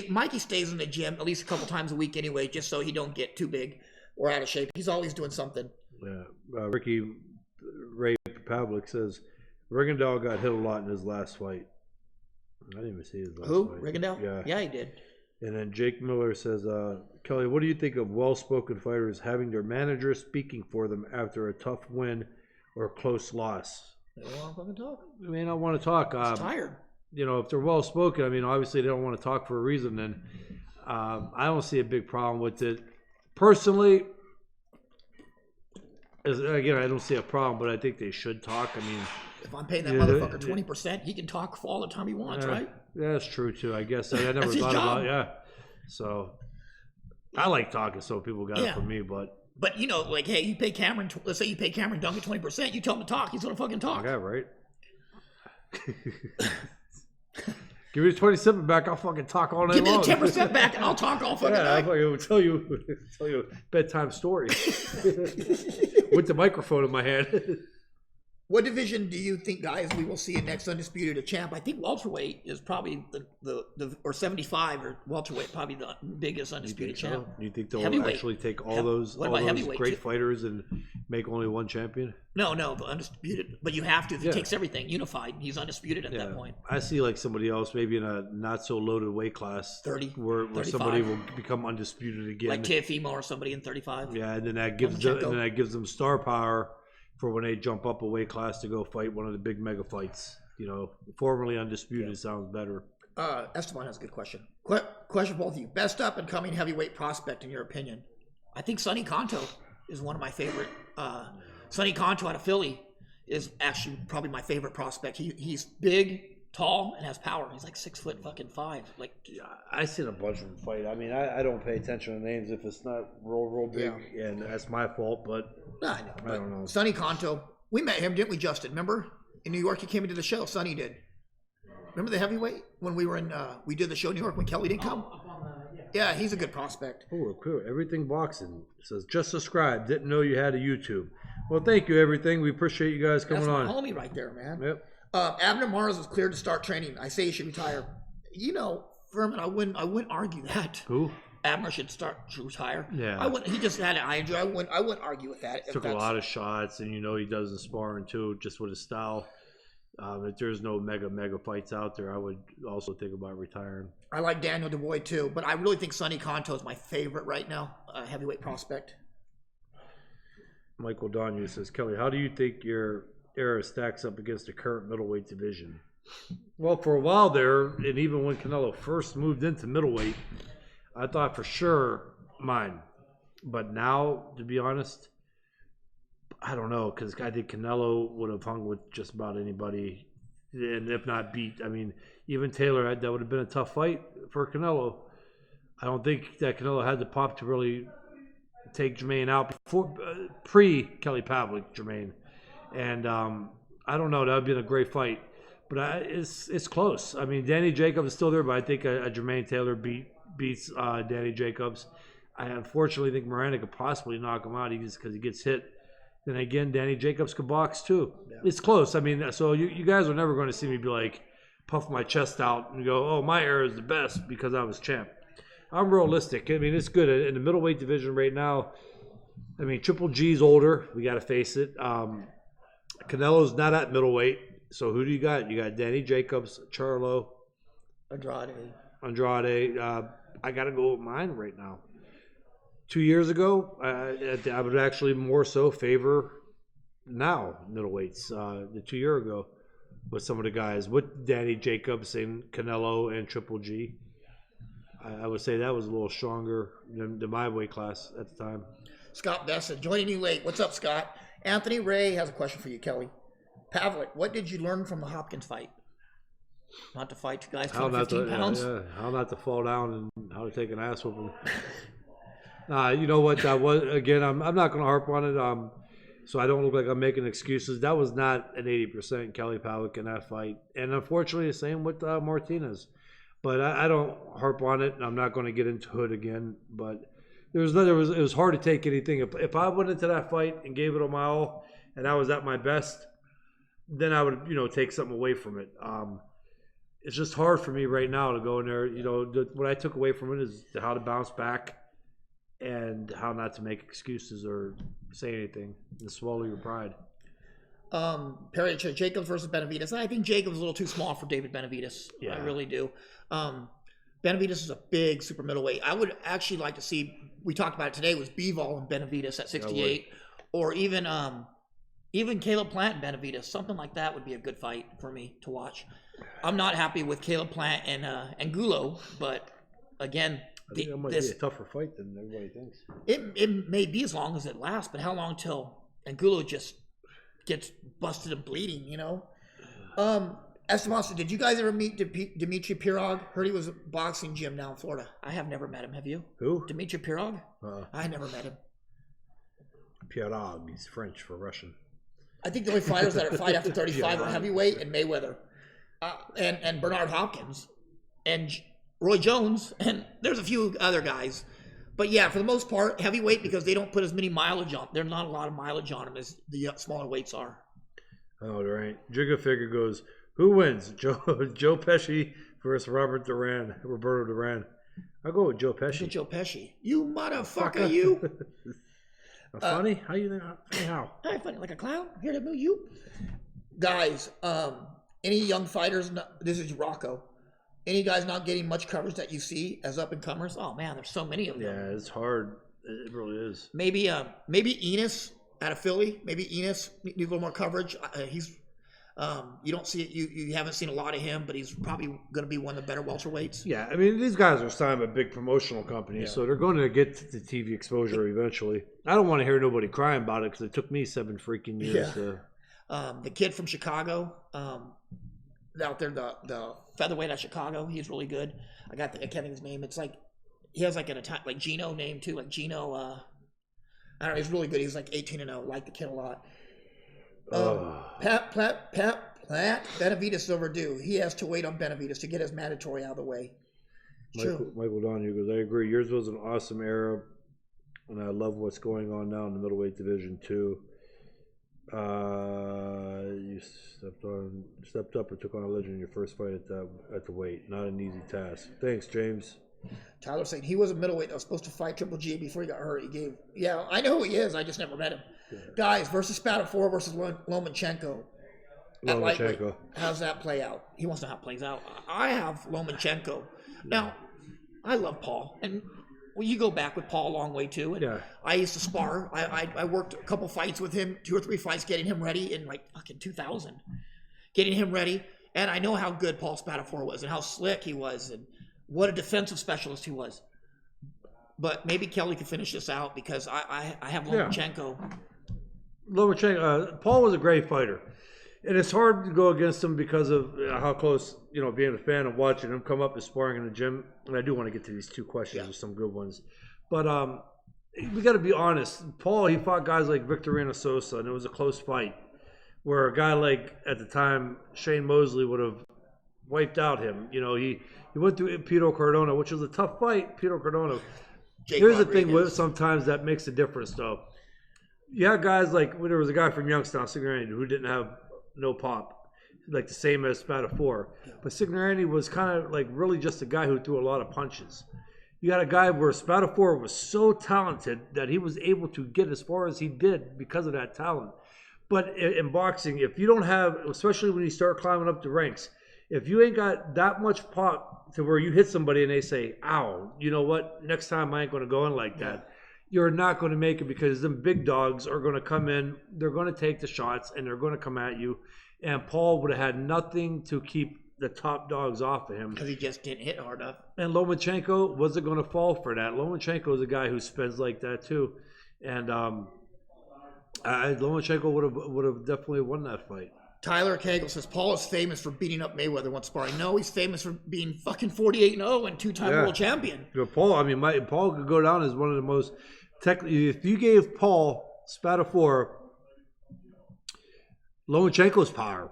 Speaker 2: Mikey stays in the gym at least a couple times a week anyway, just so he don't get too big or out of shape. He's always doing something.
Speaker 1: Yeah. Ricky Ray Pavlik says Rigondeaux got hit a lot in his last fight. I didn't even see his last fight.
Speaker 2: Who? Rigondeaux? Yeah, he did.
Speaker 1: And then Jake Miller says, Kelly, what do you think of well-spoken fighters having their manager speaking for them after a tough win or a close loss?
Speaker 2: They don't want to fucking talk.
Speaker 1: I mean, I want to talk.
Speaker 2: He's tired.
Speaker 1: If they're well-spoken, I mean, obviously they don't want to talk for a reason. And I don't see a big problem with it. Personally, again, I don't see a problem, but I think they should talk. I mean,
Speaker 2: if I'm paying that motherfucker 20%, he can talk for all the time he wants, right?
Speaker 1: Yeah, that's true too. I guess I never thought about it. Yeah. So I like talking, so people got it from me, but
Speaker 2: hey, you pay Cameron. Let's say you pay Cameron Duncan 20%. You tell him to talk, he's gonna fucking talk.
Speaker 1: Yeah, right. Give me the 27 back. I'll fucking talk all night long.
Speaker 2: Give me the 10% back, and I'll talk all fucking night.
Speaker 1: I will tell you a bedtime story with the microphone in my hand.
Speaker 2: What division do you think, guys, we will see in next Undisputed a champ? I think welterweight is probably the or 75 or welterweight probably the biggest Undisputed champ.
Speaker 1: You think they'll actually take all those great fighters and make only one champion?
Speaker 2: No, the Undisputed. But you have to. If he takes everything unified, he's Undisputed at that point.
Speaker 1: I see like somebody else, maybe in a not so loaded weight class,
Speaker 2: 30,
Speaker 1: where somebody will become Undisputed again,
Speaker 2: like Teofimo or somebody in 35.
Speaker 1: Yeah, and then that gives them star power for when they jump up a weight class to go fight one of the big mega fights. Formerly Undisputed sounds better.
Speaker 2: Esteban has a good question. Question for both of you. Best up and coming heavyweight prospect in your opinion? I think Sonny Conto is one of my favorite. Sonny Conto out of Philly is actually probably my favorite prospect. He's big, tall, and has power. He's like 6'5". Like
Speaker 1: I seen a bunch of them fight. I mean, I don't pay attention to names if it's not real big, and that's my fault. But
Speaker 2: I know.
Speaker 1: I don't know.
Speaker 2: Sonny Conto, we met him, didn't we, Justin? Remember in New York, he came into the show. Sonny did. Remember the heavyweight when we were in? We did the show in New York when Kelly didn't come. Yeah, he's a good prospect.
Speaker 1: Oh, cool. Everything Boxing says just subscribe. Didn't know you had a YouTube. Well, thank you, everything. We appreciate you guys coming on.
Speaker 2: That's my homie right there, man.
Speaker 1: Yep.
Speaker 2: Abner Mars is cleared to start training. I say he should retire. Furman, I wouldn't argue that.
Speaker 1: Who?
Speaker 2: Abner should retire.
Speaker 1: Yeah.
Speaker 2: I wouldn't. He just had an eye injury. I wouldn't argue with that.
Speaker 1: Took a lot of shots, and he does the sparring too, just with his style. If there's no mega fights out there, I would also think about retiring.
Speaker 2: I like Daniel Dubois too, but I really think Sonny Conto is my favorite right now, heavyweight prospect.
Speaker 1: Michael Donahue says, Kelly, how do you think your era stacks up against the current middleweight division? Well, for a while there, and even when Canelo first moved into middleweight, I thought for sure mine. But now, to be honest, I don't know, because I think Canelo would have hung with just about anybody, and if not beat. I mean, even Taylor, that would have been a tough fight for Canelo. I don't think that Canelo had the pop to really take Jermaine out before pre-Kelly Pavlik, Jermaine. And I don't know, that would have been a great fight. But it's close. I mean, Danny Jacobs is still there, but I think a Jermaine Taylor beats Danny Jacobs. I unfortunately think Miranda could possibly knock him out just because he gets hit. Then again, Danny Jacobs could box too. Yeah. It's close. I mean, so you guys are never going to see me be like, puff my chest out and go, oh, my era is the best because I was champ. I'm realistic. I mean, it's good. In the middleweight division right now, I mean, Triple G's older. We got to face it. Canelo's not at middleweight. So who do you got? You got Danny Jacobs, Charlo, Andrade. I got to go with mine right now. 2 years ago, I would actually more so favor now middleweights. The 2 year ago with some of the guys with Danny Jacobs and Canelo and Triple G. I would say that was a little stronger than my weight class at the time.
Speaker 2: Scott Bessa, joining you late. What's up, Scott? Anthony Ray has a question for you, Kelly. Pavlik, what did you learn from the Hopkins fight? Not to fight two guys 215 pounds?
Speaker 1: Yeah, how not to fall down and how to take an ass whooping. You know what? That was, again, I'm not going to harp on it. So I don't look like I'm making excuses. That was not an 80% Kelly Pavlik in that fight. And unfortunately, the same with Martinez. But I don't harp on it, and I'm not going to get into it again. But it was hard to take anything. If I went into that fight and gave it my all, and I was at my best, then I would, take something away from it. It's just hard for me right now to go in there. What I took away from it is how to bounce back and how not to make excuses or say anything and swallow your pride.
Speaker 2: Perry, Jacobs versus Benavidez. I think Jacobs is a little too small for David Benavidez.
Speaker 1: Yeah.
Speaker 2: I really do. Benavidez is a big super middleweight. I would actually like to see, we talked about it today, was Bivol and Benavidez at 68. Or even Caleb Plant and Benavidez. Something like that would be a good fight for me to watch. I'm not happy with Caleb Plant and Gulo, but again,
Speaker 1: I think that might be a tougher fight than everybody thinks.
Speaker 2: It may be as long as it lasts, but how long till Angulo just gets busted and bleeding, Esteban, did you guys ever meet Dimitri Pirog? Heard he was a boxing gym down in Florida. I have never met him. Have you?
Speaker 1: Who?
Speaker 2: Dimitri Pirog? I never met him.
Speaker 1: Pirog, he's French for Russian.
Speaker 2: I think the only fighters that fight after 35 are heavyweight and Mayweather. And Bernard Hopkins. And Roy Jones. And there's a few other guys. But yeah, for the most part, heavyweight, because they don't put as many mileage on. There's not a lot of mileage on them as the smaller weights are.
Speaker 1: Oh, right. Jigga Figure goes, who wins? Joe Pesci versus Roberto Duran. I'll go with Joe Pesci.
Speaker 2: Joe Pesci. You motherfucker, you.
Speaker 1: Funny? How you think? Funny how?
Speaker 2: I'm funny like a clown. Here to move you. Guys, any young fighters, this is Rocco. Any guys not getting much coverage that you see as up-and-comers? Oh, man, there's so many of them.
Speaker 1: Yeah, it's hard. It really is.
Speaker 2: Maybe Enos out of Philly. Maybe Enos needs a little more coverage. He's you don't see it. You haven't seen a lot of him, but he's probably going to be one of the better welterweights.
Speaker 1: Yeah, I mean, these guys are signed by big promotional companies, so they're going to get the TV exposure eventually. I don't want to hear nobody crying about it because it took me 7 freaking years to...
Speaker 2: The kid from Chicago, out there, the featherweight at Chicago, he's really good. I can't think of his name. It's like he has like an attack, like Gino name too, like Gino. I don't know. He's really good. He's like 18-0. Like the kid a lot. Pat Benavidez is overdue. He has to wait on Benavidez to get his mandatory out of the way.
Speaker 1: Michael Donahue goes, I agree. Yours was an awesome era, and I love what's going on now in the middleweight division too. You stepped up and took on a legend in your first fight at the weight. Not an easy task. Thanks, James.
Speaker 2: Tyler saying he was a middleweight that was supposed to fight Triple G before he got hurt. Yeah, I know who he is. I just never met him. Yeah. Guys, versus Spatafor versus Lomachenko.
Speaker 1: Lomachenko.
Speaker 2: How's that play out? He wants to know how it plays out. I have Lomachenko. Now, I love Paul, and you go back with Paul a long way too. And I used to spar. I worked a couple fights with him, 2 or 3 fights, getting him ready in like fucking 2000. Getting him ready, and I know how good Paul Spatafor was and how slick he was and what a defensive specialist he was. But maybe Kelly can finish this out because I have Lomachenko.
Speaker 1: Lomachenko, Paul was a great fighter. And it's hard to go against him because of how close, being a fan and watching him come up and sparring in the gym. And I do want to get to these 2 questions with some good ones. But we got to be honest. Paul, he fought guys like Victorino Sosa, and it was a close fight where a guy like, at the time, Shane Mosley would have wiped out him. He went through Pito Cardona, which was a tough fight, Pito Cardona. Here's the thing with sometimes that makes a difference, though. You have guys like, there was a guy from Youngstown, Signorani, who didn't have no pop, like the same as Spatafor. But Signorani was kind of like really just a guy who threw a lot of punches. You got a guy where Spatafor was so talented that he was able to get as far as he did because of that talent. But in boxing, if you don't have, especially when you start climbing up the ranks, if you ain't got that much pop to where you hit somebody and they say, ow, you know what, next time I ain't going to go in like that, you're not going to make it because them big dogs are going to come in, they're going to take the shots, and they're going to come at you. And Paul would have had nothing to keep the top dogs off of him.
Speaker 2: Because he just didn't hit hard enough.
Speaker 1: And Lomachenko wasn't going to fall for that. Lomachenko is a guy who spins like that too. And Lomachenko would have definitely won that fight.
Speaker 2: Tyler Cagle says Paul is famous for beating up Mayweather once sparring. No, he's famous for being fucking 48-0 and two-time world champion.
Speaker 1: Paul, I mean, Paul could go down as one of the most technically. If you gave Paul Spatafor Lomachenko's power,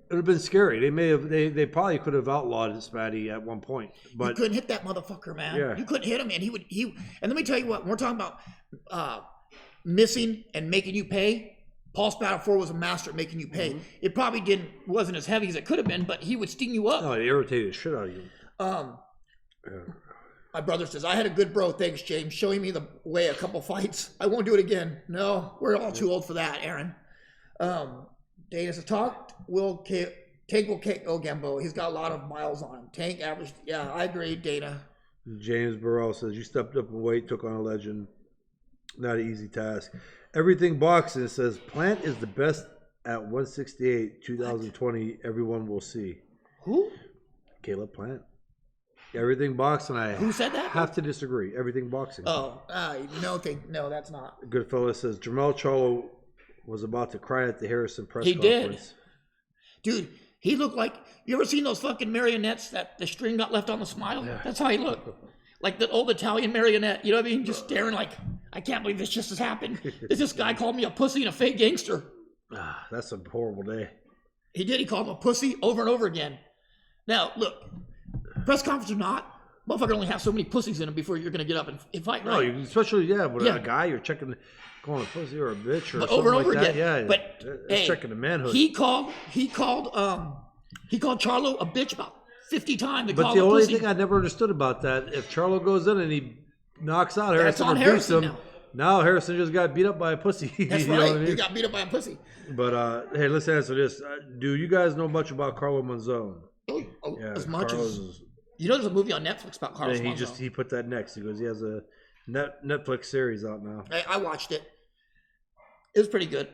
Speaker 1: it would have been scary. They probably could have outlawed Spatty at one point. But
Speaker 2: you couldn't hit that motherfucker, man.
Speaker 1: Yeah.
Speaker 2: You couldn't hit him, and and let me tell you what, when we're talking about missing and making you pay. Paul Spatafor was a master at making you pay. Mm-hmm. It probably wasn't as heavy as it could have been, but he would sting you up.
Speaker 1: No, it irritated the shit out of you.
Speaker 2: My brother says, I had a good bro, thanks, James, showing me the way a couple fights. I won't do it again. No, we're all too old for that, Aaron. Dana says, Tank will kick Gambo. He's got a lot of miles on him. Tank average, yeah, I agree, Dana.
Speaker 1: James Burrell says, you stepped up in weight, took on a legend. Not an easy task. Everything Boxing says, Plant is the best at 168, 2020. What? Everyone will see.
Speaker 2: Who?
Speaker 1: Caleb Plant. Everything Boxing.
Speaker 2: Who said that?
Speaker 1: Have to disagree. Everything Boxing.
Speaker 2: Oh, no, that's not.
Speaker 1: Goodfellas says, Jermell Charlo was about to cry at the Harrison press
Speaker 2: conference.
Speaker 1: He
Speaker 2: did. Dude, he looked like, you ever seen those fucking marionettes that the string got left on the smile? Yeah. That's how he looked. Like the old Italian marionette, you know what I mean? Just staring like, I can't believe this just has happened. This guy called me a pussy and a fake gangster.
Speaker 1: That's a horrible day.
Speaker 2: He did. He called him a pussy over and over again. Now, look, press conference or not, motherfucker only have so many pussies in him before you're going to get up and fight, right?
Speaker 1: No, especially, with a guy, you're checking, calling a pussy or a bitch or something
Speaker 2: over and over
Speaker 1: like
Speaker 2: again.
Speaker 1: That. Yeah,
Speaker 2: but hey,
Speaker 1: checking the manhood.
Speaker 2: He called Charlo a bitch about 50 times.
Speaker 1: But the only thing I never understood about that, if Charlo goes in and he knocks out Harrison or beats him, now Harrison just got beat up by a pussy.
Speaker 2: That's
Speaker 1: you
Speaker 2: right.
Speaker 1: Know what I mean?
Speaker 2: He got beat up by a pussy.
Speaker 1: But hey, let's answer this. Do you guys know much about Carlo Monzon?
Speaker 2: As much as there's a movie on Netflix about Carlos Monzon.
Speaker 1: He put that next. He goes, he has a Netflix series out now.
Speaker 2: I watched it. It was pretty good.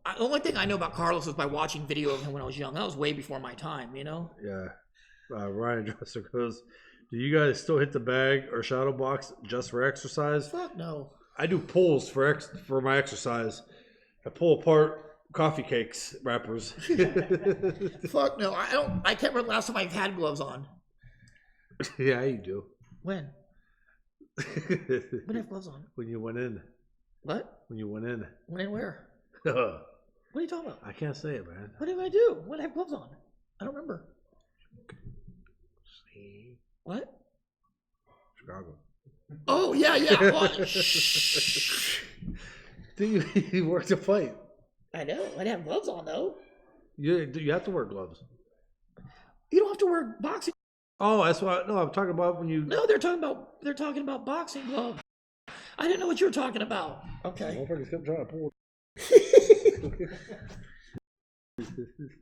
Speaker 2: The only thing I know about Carlos is by watching video of him when I was young. That was way before my time, you know?
Speaker 1: Yeah. Ryan Dresser goes, do you guys still hit the bag or shadow box just for exercise?
Speaker 2: Fuck no.
Speaker 1: I do pulls for my exercise. I pull apart coffee cakes wrappers.
Speaker 2: Fuck no. I can't remember the last time I've had gloves on.
Speaker 1: Yeah, you do.
Speaker 2: When? When I have gloves on?
Speaker 1: When you went in.
Speaker 2: What?
Speaker 1: When you went in.
Speaker 2: Went in where? What are you talking about?
Speaker 1: I can't say it, man.
Speaker 2: What did I do? When I have gloves on? I don't remember. What?
Speaker 1: Chicago.
Speaker 2: Oh, yeah. What?
Speaker 1: You worked a fight.
Speaker 2: I know. I didn't have gloves on, though.
Speaker 1: You have to wear gloves.
Speaker 2: You don't have to wear boxing.
Speaker 1: Oh, that's why. No, I'm talking about when you.
Speaker 2: No, they're talking about boxing gloves. I didn't know what you were talking about. Okay.
Speaker 1: Motherfuckers kept trying to pull.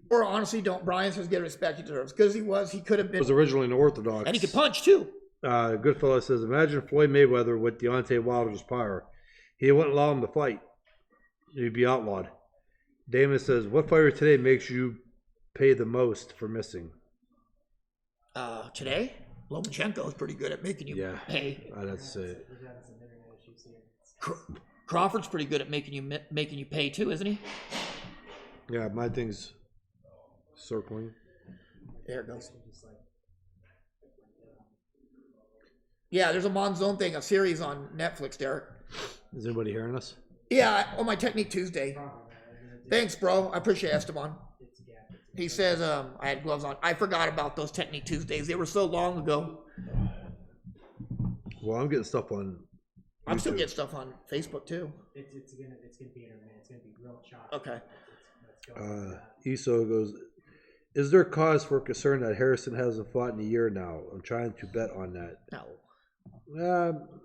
Speaker 2: Or honestly, don't. Brian says get respect he deserves because he could have been.
Speaker 1: Was originally an Orthodox,
Speaker 2: and he could punch too.
Speaker 1: Goodfellas says, imagine Floyd Mayweather with Deontay Wilder's power. He wouldn't allow him to fight. He'd be outlawed. Damon says, what fighter today makes you pay the most for missing?
Speaker 2: Today, Lomachenko is pretty good at making you pay.
Speaker 1: That's it.
Speaker 2: Crawford's pretty good at making you pay too, isn't he?
Speaker 1: Yeah, my thing's circling.
Speaker 2: There it goes. Yeah, there's a Monzon thing, a series on Netflix, Derek.
Speaker 1: Is anybody hearing us?
Speaker 2: Yeah, on my Technique Tuesday. Thanks, bro. I appreciate it, Esteban. He says I had gloves on. I forgot about those Technique Tuesdays. They were so long ago.
Speaker 1: Well, I'm getting stuff on YouTube.
Speaker 2: I'm still getting stuff on Facebook too.
Speaker 3: It's gonna be intermittent. It's gonna be real choppy.
Speaker 2: Okay.
Speaker 1: ESO goes, Is there cause for concern that Harrison hasn't fought in a year now? I'm trying to bet on that.
Speaker 2: No.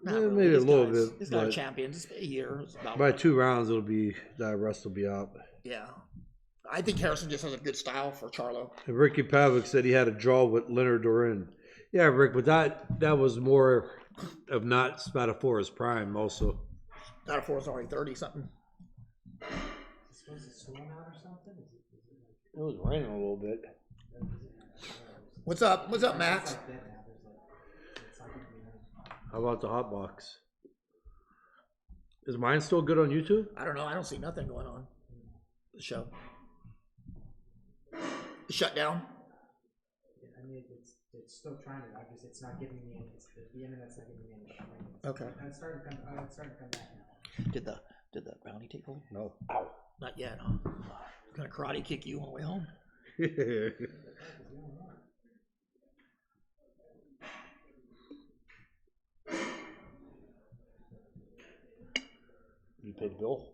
Speaker 1: Maybe
Speaker 2: Really.
Speaker 1: a little
Speaker 2: These
Speaker 1: bit.
Speaker 2: guys are champions. It's a year. It's about
Speaker 1: By 2 rounds, that rest will be up.
Speaker 2: Yeah. I think Harrison just has a good style for Charlo.
Speaker 1: And Ricky Pavic said he had a draw with Leonard Dorin. Yeah, Rick, but that was more of not Spatafora's his prime also.
Speaker 2: Spatafora's already 30 something.
Speaker 3: Supposed to storm out or something?
Speaker 1: It was raining a little bit.
Speaker 2: What's up? What's up, Max?
Speaker 1: How about the hot box? Is mine still good on YouTube?
Speaker 2: I don't know. I don't see nothing going on. The show. Shut down.
Speaker 3: I mean, it's still trying to. It's not giving me. The internet's not giving me any showing.
Speaker 2: Okay.
Speaker 3: It's starting to come back now.
Speaker 2: Did the brownie take hold?
Speaker 1: No.
Speaker 2: Ow. Not yet, huh? Gonna karate kick you on the way home.
Speaker 1: You paid the bill?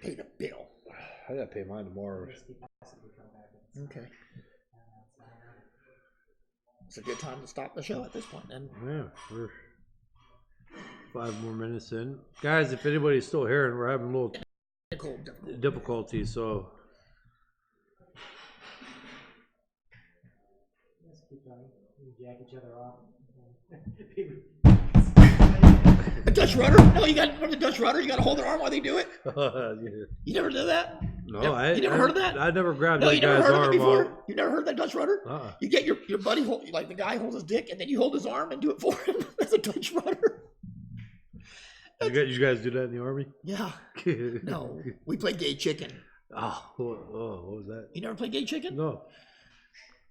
Speaker 2: Pay the bill.
Speaker 1: I gotta pay mine tomorrow.
Speaker 2: Okay. It's a good time to stop the show at this point, then.
Speaker 1: Yeah, we're 5 more minutes in. Guys, if anybody's still hearing, we're having a little difficulty, so.
Speaker 3: Let's keep going. We jack each other off.
Speaker 2: A Dutch rudder? No, you got the Dutch rudder. You got to hold their arm while they do it.
Speaker 1: Yeah.
Speaker 2: You never did that?
Speaker 1: No,
Speaker 2: you never heard of that?
Speaker 1: I never grabbed
Speaker 2: No,
Speaker 1: that
Speaker 2: you never
Speaker 1: guy's
Speaker 2: heard of it
Speaker 1: arm.
Speaker 2: before? You never heard that Dutch rudder?
Speaker 1: Uh-uh.
Speaker 2: You get your buddy, like the guy holds his dick, and then you hold his arm and do it for him. That's a Dutch rudder.
Speaker 1: You guys do that in the army?
Speaker 2: Yeah. No, we play gay chicken.
Speaker 1: Oh, what was that?
Speaker 2: You never play gay chicken?
Speaker 1: No.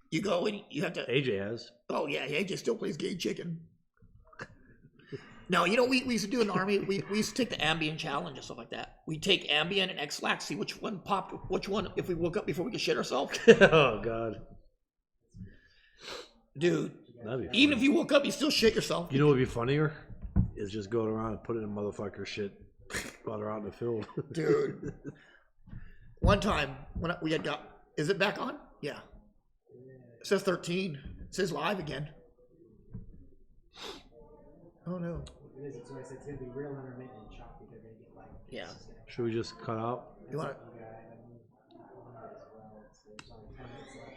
Speaker 2: You go and you have to.
Speaker 1: AJ has.
Speaker 2: Oh yeah, AJ still plays gay chicken. No, you know we used to do in the army. We used to take the Ambien challenge and stuff like that. We take Ambien and X-Lax, see which one popped, which one if we woke up before we could shit ourselves.
Speaker 1: Oh God,
Speaker 2: dude.
Speaker 1: That'd be
Speaker 2: Even
Speaker 1: funny.
Speaker 2: if you woke up, you still shit yourself.
Speaker 1: You know what would be funnier? Is just going around and putting in motherfucker shit while they're out in the field.
Speaker 2: Dude. One time when we had got, is it back on? Yeah. It says 13. It says live again. Oh no.
Speaker 3: It is. It's going to be real intermittent shock because they get like.
Speaker 2: Yeah.
Speaker 1: Should we just cut out?
Speaker 2: You want to?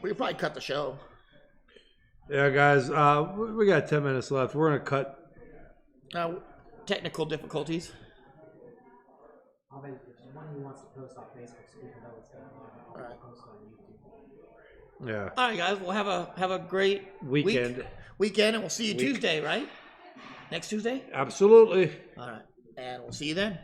Speaker 2: We could probably cut the show.
Speaker 1: Yeah, guys. We got 10 minutes left. We're gonna cut.
Speaker 2: Technical difficulties.
Speaker 3: I'll bet if one of you wants to post on Facebook so people know what's going on, I'll post on YouTube.
Speaker 1: Yeah.
Speaker 2: All right, guys. We'll have a great
Speaker 1: Weekend.
Speaker 2: Weekend, and we'll see you Tuesday, right? Next Tuesday.
Speaker 1: Absolutely.
Speaker 2: All right, and we'll see you then.